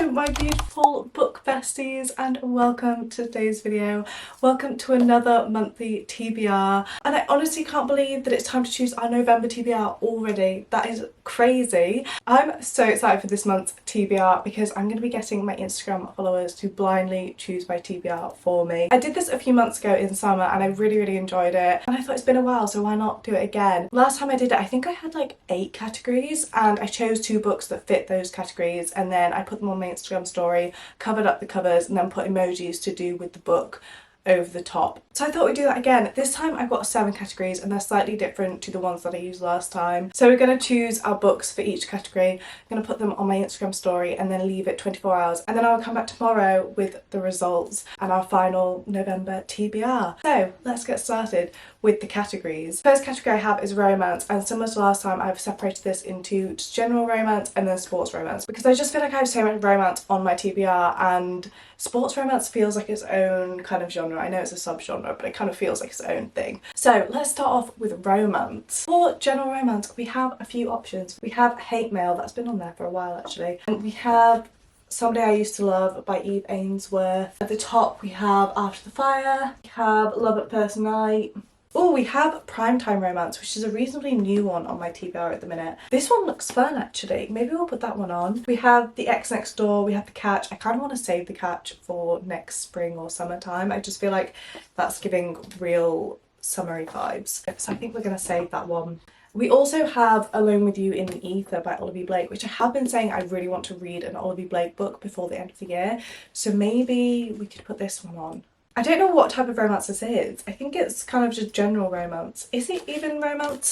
Hello my beautiful book besties and welcome to today's video. Welcome to another monthly TBR, and I honestly can't believe that it's time to choose our November TBR already. That is crazy. I'm so excited for this month's TBR because I'm going to be getting my Instagram followers to blindly choose my TBR for me. I did this a few months ago in summer and I really enjoyed it, and I thought it's been a while, so why not do it again. Last time I did it I think I had like 8 categories and I chose 2 books that fit those categories, and then I put them on my Instagram story, covered up the covers, and then put emojis to do with the book over the top. So I thought we'd do that again. This time I've got 7 categories and they're slightly different to the ones that I used last time. So we're going to choose our books for each category. I'm going to put them on my Instagram story and then leave it 24 hours, and then I'll come back tomorrow with the results and our final November TBR. So let's get started with the categories. First category I have is romance, and similar to last time I've separated this into just general romance and then sports romance, because I just feel like I have so much romance on my TBR and sports romance feels like its own kind of genre. I know it's a subgenre, but it kind of feels like its own thing. So let's start off with romance. For general romance we have a few options. We have Hate Mail, that's been on there for a while actually, and we have Someday I Used to Love by Eve Ainsworth. At the top we have After the Fire, we have Love at First Night. Oh, we have Primetime Romance, which is a reasonably new one on my TBR at the minute. This one looks fun actually. Maybe we'll put that one on. We have The Ex Next Door, we have The Catch. I kind of want to save The Catch for next spring or summertime. I just feel like that's giving real summery vibes. So I think we're going to save that one. We also have Alone With You in the Ether by Olivia Blake, which I have been saying I really want to read an Olivia Blake book before the end of the year. So maybe we could put this one on. I don't know what type of romance this is. I think it's kind of just general romance. Is it even romance?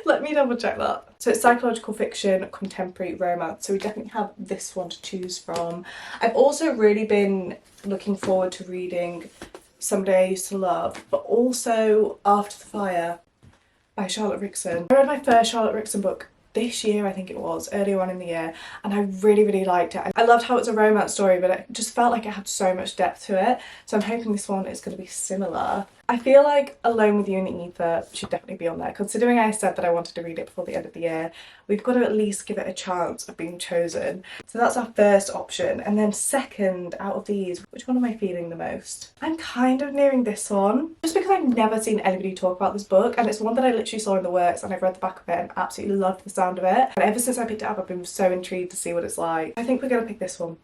Let me double check that. So it's psychological fiction, contemporary romance. So we definitely have this one to choose from. I've also really been looking forward to reading Someday I Used to Love, but also After the Fire by Charlotte Rickson. I read my first Charlotte Rickson book this year, I think it was, earlier on in the year, and I really liked it. I loved how it's a romance story, but it just felt like it had so much depth to it, so I'm hoping this one is going to be similar. I feel like Alone With You in the Ether should definitely be on there, considering I said that I wanted to read it before the end of the year. We've got to at least give it a chance of being chosen. So that's our first option, and then second out of these, which one am I feeling the most? I'm kind of nearing this one, just because I've never seen anybody talk about this book, and it's one that I literally saw in the works and I've read the back of it and absolutely loved the sound of it. And ever since I picked it up I've been so intrigued to see what it's like. I think we're going to pick this one.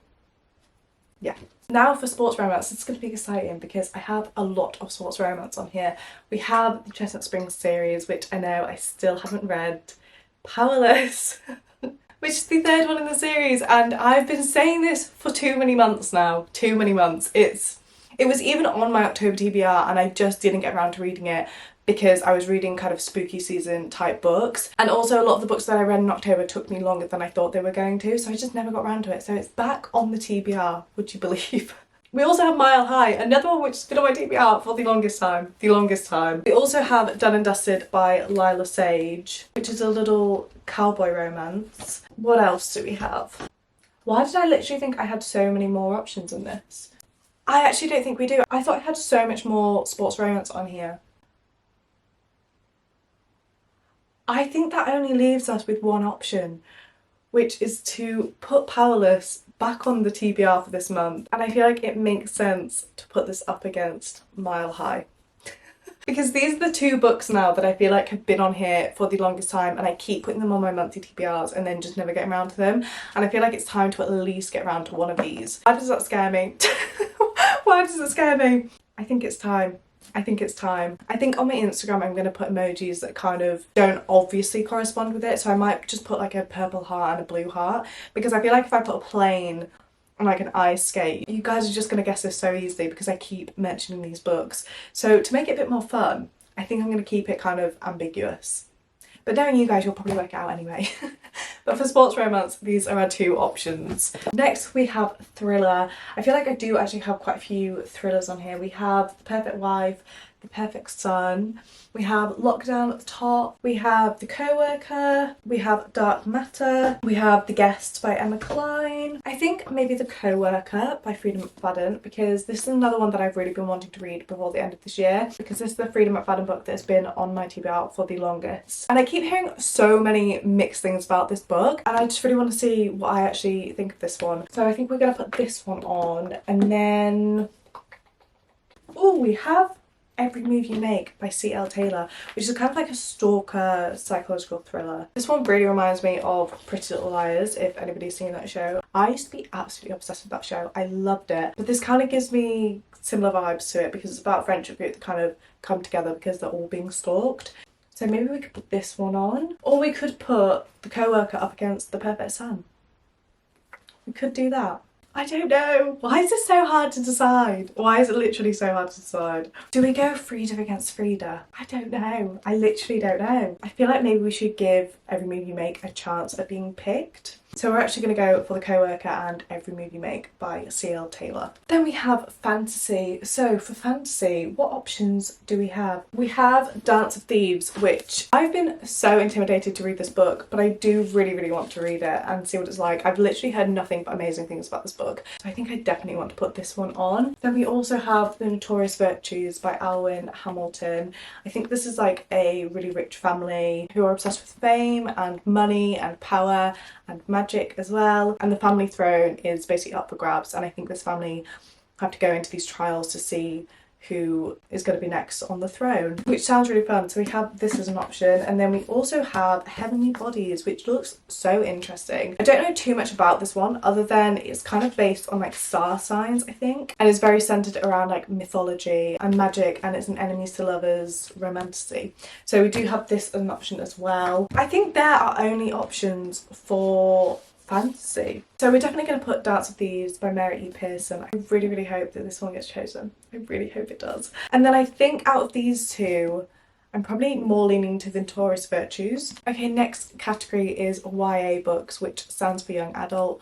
Yeah. Now for sports romance, it's going to be exciting because I have a lot of sports romance on here. We have the Chestnut Springs series, which I know I still haven't read. Powerless, which is the 3rd one in the series, and I've been saying this for too many months now. Too many months. It was even on my October TBR and I just didn't get around to reading it because I was reading kind of spooky season type books, and also a lot of the books that I read in October took me longer than I thought they were going to, so I just never got around to it. So it's back on the TBR, would you believe? We also have Mile High, another one which has been on my TBR for the longest time. We also have Done and Dusted by Lila Sage, which is a little cowboy romance. What else do we have? Why did I literally think I had so many more options in this? I actually don't think we do. I thought I had so much more sports romance on here. I think that only leaves us with one option, which is to put Powerless back on the TBR for this month, and I feel like it makes sense to put this up against Mile High. Because these are the 2 books now that I feel like have been on here for the longest time, and I keep putting them on my monthly TBRs and then just never getting around to them, and I feel like it's time to at least get around to one of these. Why does that scare me? Why does it scare me? I think it's time. I think it's time. I think on my Instagram I'm going to put emojis that kind of don't obviously correspond with it, so I might just put like a purple heart and a blue heart, because I feel like if I put a plain and like an ice skate, you guys are just going to guess this so easily because I keep mentioning these books. So to make it a bit more fun, I think I'm going to keep it kind of ambiguous. But knowing you guys, you'll probably work it out anyway. But for sports romance, these are our 2 options. Next we have thriller. I feel like I do actually have quite a few thrillers on here. We have The Perfect Wife, The Perfect Sun, we have Lockdown at the top, we have The Co-Worker, we have Dark Matter, we have The Guest by Emma Cline. I think maybe The Co-Worker by Freedom McFadden, because this is another one that I've really been wanting to read before the end of this year, because this is the Freedom McFadden book that's been on my TBR for the longest. And I keep hearing so many mixed things about this book, and I just really want to see what I actually think of this one. So I think we're going to put this one on, and then... oh, we have Every Move You Make by C.L. Taylor, which is kind of like a stalker psychological thriller. This one really reminds me of Pretty Little Liars, if anybody's seen that show. I used to be absolutely obsessed with that show. I loved it. But this kind of gives me similar vibes to it, because it's about a friendship group that kind of come together because they're all being stalked. So maybe we could put this one on. Or we could put The Co-Worker up against The Perfect Sun. We could do that. I don't know. Why is it so hard to decide? Why is it literally so hard to decide? Do we go Frida against Frida? I don't know. I literally don't know. I feel like maybe we should give Every Move You Make a chance at being picked. So we're actually going to go for The Co-Worker and Every Move You Make by C.L. Taylor. Then we have fantasy. So for fantasy, what options do we have? We have Dance of Thieves, which I've been so intimidated to read this book, but I do really want to read it and see what it's like. I've literally heard nothing but amazing things about this book, so I think I definitely want to put this one on. Then we also have The Notorious Virtues by Alwyn Hamilton. I think this is like a really rich family who are obsessed with fame and money and power and magic as well, and the family throne is basically up for grabs, and I think this family have to go into these trials to see who is going to be next on the throne, which sounds really fun. So we have this as an option, and then we also have Heavenly Bodies, which looks so interesting. I don't know too much about this one other than it's kind of based on like star signs, I think, and is very centered around like mythology and magic, and it's an enemies to lovers romantasy. So we do have this as an option as well. I think there are only options for fantasy. So we're definitely going to put Dance of Thieves by Mary E. Pearson. I really hope that this one gets chosen. I really hope it does. And then I think out of these two, I'm probably more leaning to The Notorious Virtues. Okay, next category is YA books, which stands for young adult.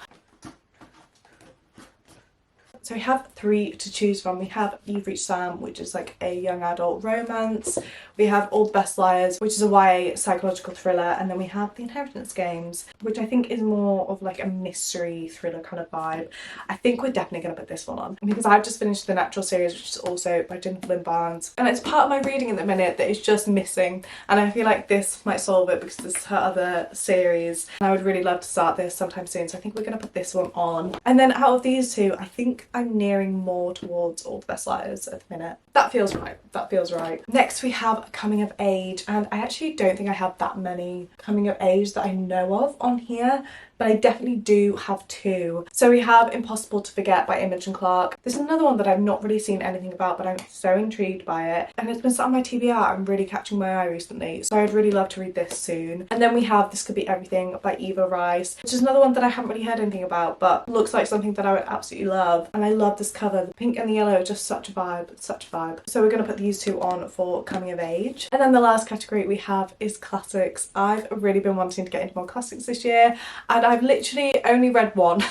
So we have three to choose from. We have You've Reached Sam, which is like a young adult romance. We have All the Best Liars, which is a YA psychological thriller. And then we have The Inheritance Games, which I think is more of like a mystery thriller kind of vibe. I think we're definitely going to put this one on, because I've just finished the Natural series, which is also by Jennifer Lynn Barnes. And it's part of my reading at the minute that is just missing. And I feel like this might solve it, because this is her other series. And I would really love to start this sometime soon. So I think we're going to put this one on. And then out of these two, I think I'm nearing more towards All the Best Liars at the minute. That feels right. That feels right. Next we have Coming of Age, and I actually don't think I have that many coming of age that I know of on here, but I definitely do have two. So we have Impossible to Forget by Imogen Clark. This is another one that I've not really seen anything about, but I'm so intrigued by it, and it's been sat on my TBR and really catching my eye recently, so I'd really love to read this soon. And then we have This Could Be Everything by Eva Rice, which is another one that I haven't really heard anything about, but looks like something that I would absolutely love. And I love this cover. The pink and the yellow are just such a vibe, such a vibe. So we're going to put these two on for coming of age. And then the last category we have is classics. I've really been wanting to get into more classics this year, and I've literally only read one.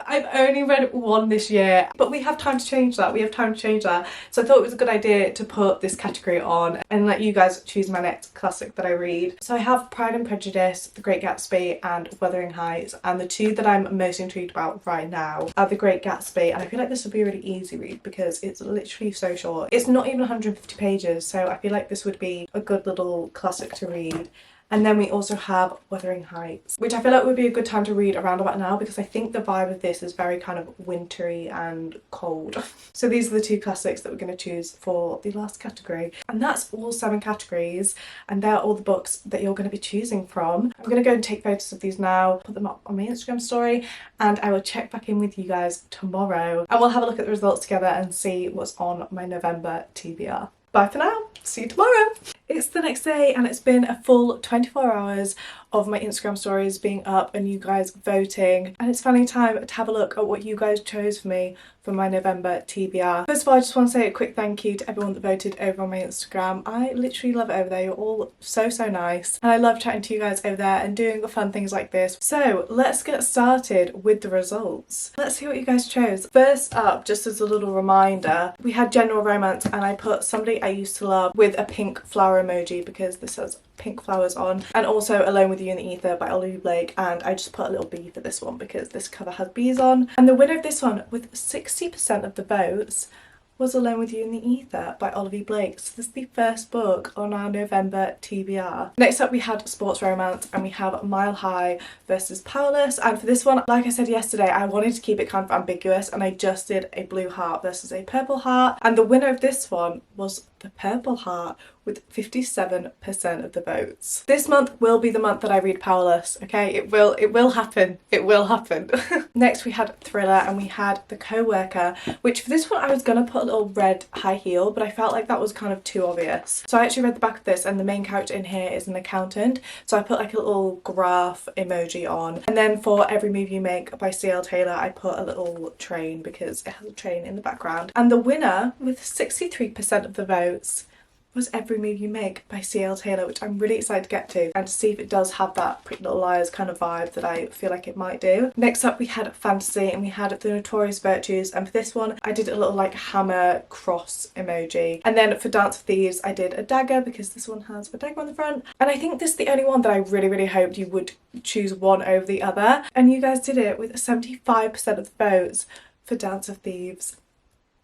I've only read one this year, but we have time to change that. We have time to change that. So I thought it was a good idea to put this category on and let you guys choose my next classic that I read. So I have Pride and Prejudice, The Great Gatsby and Wuthering Heights, and the two that I'm most intrigued about right now are The Great Gatsby, and I feel like this would be a really easy read because it's literally so short. It's not even 150 pages, so I feel like this would be a good little classic to read. And then we also have Wuthering Heights, which I feel like would be a good time to read around about now, because I think the vibe of this is very kind of wintry and cold. So these are the two classics that we're going to choose for the last category. And that's all 7 categories, and they're all the books that you're going to be choosing from. I'm going to go and take photos of these now, put them up on my Instagram story, and I will check back in with you guys tomorrow. And we'll have a look at the results together and see what's on my November TBR. Bye for now. See you tomorrow. It's the next day and it's been a full 24 hours of my Instagram stories being up and you guys voting, and it's finally time to have a look at what you guys chose for me for my November TBR. First of all, I just want to say a quick thank you to everyone that voted over on my Instagram. I literally love it over there. You're all so nice, and I love chatting to you guys over there and doing fun things like this. So let's get started with the results. Let's see what you guys chose. First up, just as a little reminder, we had general romance, and I put Somebody I Used to Love with a pink flower emoji because this has pink flowers on, and also Alone with You in the Ether by Olivia Blake, and I just put a little bee for this one because this cover has bees on. And the winner of this one with 60% of the votes was Alone with You in the Ether by Olivia Blake. So this is the first book on our November TBR. Next up we had sports romance, and we have Mile High versus Powerless. And for this one, like I said yesterday, I wanted to keep it kind of ambiguous, and I just did a blue heart versus a purple heart. And the winner of this one was the purple heart with 57% of the votes. This month will be the month that I read Powerless, okay? It will happen. It will happen. Next we had Thriller, and we had The Co-Worker, which for this one I was gonna put a little red high heel, but I felt like that was kind of too obvious. So I actually read the back of this, and the main character in here is an accountant. So I put like a little graph emoji on. And then for Every Move You Make by C.L. Taylor, I put a little train because it has a train in the background. And the winner with 63% of the votes was Every Move You Make by C.L. Taylor, which I'm really excited to get to and to see if it does have that Pretty Little Liars kind of vibe that I feel like it might do. Next up we had Fantasy, and we had The Notorious Virtues, and for this one I did a little like hammer cross emoji. And then for Dance of Thieves I did a dagger because this one has a dagger on the front. And I think this is the only one that I really hoped you would choose one over the other, and you guys did it with 75% of the votes for Dance of Thieves,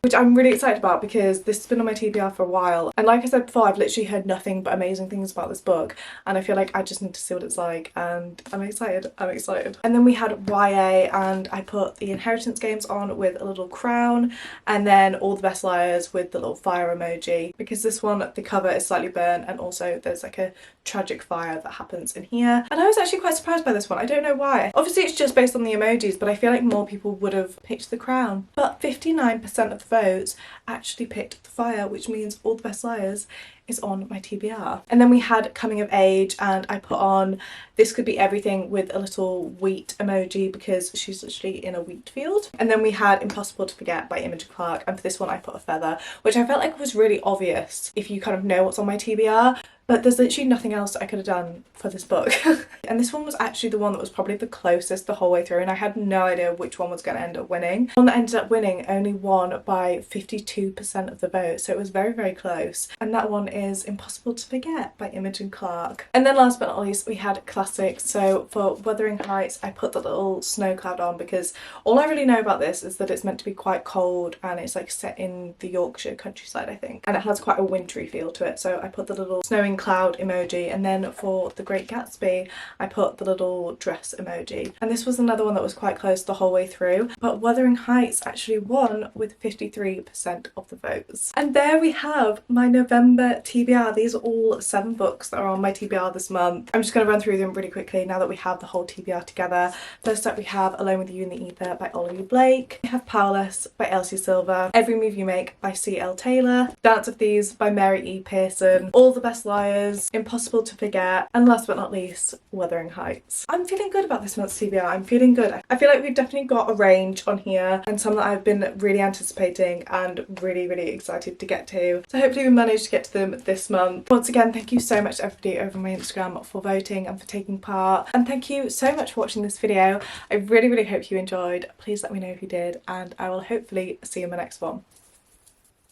which I'm really excited about because this has been on my TBR for a while, and like I said before, I've literally heard nothing but amazing things about this book, and I feel like I just need to see what it's like, and I'm excited. And then we had YA, and I put The Inheritance Games on with a little crown, and then All the Best Liars with the little fire emoji because this one, the cover is slightly burnt, and also there's like a tragic fire that happens in here. And I was actually quite surprised by this one. I don't know why. Obviously it's just based on the emojis, but I feel like more people would have picked the crown. But 59% of the votes actually picked the fire, which means All the Best Liars is on my TBR. And then we had Coming of Age, and I put on This Could Be Everything with a little wheat emoji because she's literally in a wheat field. And then we had Impossible to Forget by Imogen Clark, and for this one I put a feather, which I felt like was really obvious if you kind of know what's on my TBR. But there's literally nothing else I could have done for this book. And this one was actually the one that was probably the closest the whole way through, and I had no idea which one was going to end up winning. The one that ended up winning only won by 52% of the vote, so it was very close. And that one is Impossible to Forget by Imogen Clark. And then last but not least we had classics. So for Wuthering Heights I put the little snow cloud on because all I really know about this is that it's meant to be quite cold, and it's like set in the Yorkshire countryside I think, and it has quite a wintry feel to it, so I put the little snowing cloud emoji. And then for The Great Gatsby I put the little dress emoji, and this was another one that was quite close the whole way through, but Wuthering Heights actually won with 53% of the votes. And there we have my November TBR. These are all 7 books that are on my TBR this month. I'm just going to run through them really quickly now that we have the whole TBR together. First up we have Alone with You in the Ether by Olivia Blake, we have Powerless by Elsie Silver, Every Move You Make by C.L. Taylor, Dance of Thieves by Mary E. Pearson, All the Best Liars, Impossible to Forget, and last but not least Wuthering Heights. I'm feeling good about this month's TBR. I'm feeling good. I feel like we've definitely got a range on here, and some that I've been really anticipating and really excited to get to. So hopefully we managed to get to them this month. Once again, thank you so much to everybody over on my Instagram for voting and for taking part, and thank you so much for watching this video. I really hope you enjoyed. Please let me know if you did, and I will hopefully see you in my next one.